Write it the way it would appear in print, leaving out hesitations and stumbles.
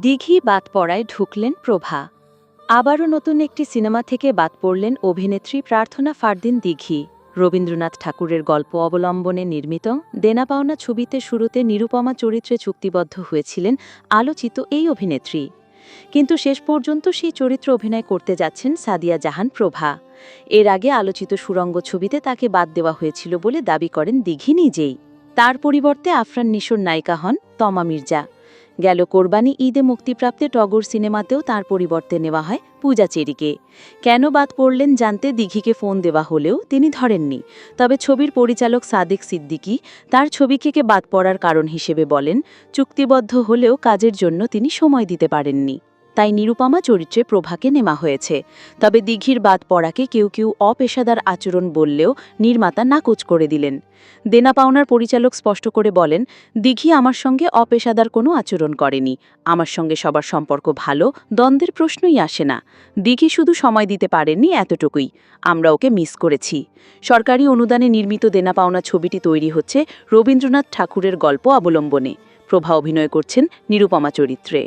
দিঘি বাদ পড়ায় ঢুকলেন প্রভা। আবারও নতুন একটি সিনেমা থেকে বাদ পড়লেন অভিনেত্রী প্রার্থনা ফারদিন দিঘি। রবীন্দ্রনাথ ঠাকুরের গল্প অবলম্বনে নির্মিত দেনা পাওনা ছবিতে শুরুতে নিরুপমা চরিত্রে চুক্তিবদ্ধ হয়েছিলেন আলোচিত এই অভিনেত্রী। কিন্তু শেষ পর্যন্ত সেই চরিত্র অভিনয় করতে যাচ্ছেন সাদিয়া জাহান প্রভা। এর আগে আলোচিত সুরঙ্গ ছবিতে তাকে বাদ দেওয়া হয়েছিল বলে দাবি করেন দিঘি নিজেই। তার পরিবর্তে আফরান নিশোর নায়িকা হন তমা মির্জা। গেল কোরবানি ঈদে মুক্তিপ্রাপ্ত টগর সিনেমাতেও তার পরিবর্তে নেওয়া হয় পূজা চেরিকে। কেন বাদ পড়লেন জানতে দিঘিকে ফোন দেওয়া হলেও তিনি ধরেননি। তবে ছবির পরিচালক সাদেক সিদ্দিকী তার ছবিকে বাদ পড়ার কারণ হিসেবে বলেন, চুক্তিবদ্ধ হলেও কাজের জন্য তিনি সময় দিতে পারেননি, তাই নিরুপমা চরিত্রে প্রভাকে নেওয়া হয়েছে। তবে দিঘির বাদ পড়াকে কেউ কেউ অপেশাদার আচরণ বললেও নির্মাতা নাকচ করে দিলেন। দেনা পাওনার পরিচালক স্পষ্ট করে বলেন, দিঘি আমার সঙ্গে অপেশাদার কোনো আচরণ করেনি। আমার সঙ্গে সবার সম্পর্ক ভালো, দ্বন্দ্বের প্রশ্নই আসে না। দিঘি শুধু সময় দিতে পারেননি, এতটুকুই। আমরা ওকে মিস করেছি। সরকারি অনুদানে নির্মিত দেনা পাওনা ছবিটি তৈরি হচ্ছে রবীন্দ্রনাথ ঠাকুরের গল্প অবলম্বনে। প্রভা অভিনয় করছেন নিরুপমা চরিত্রে।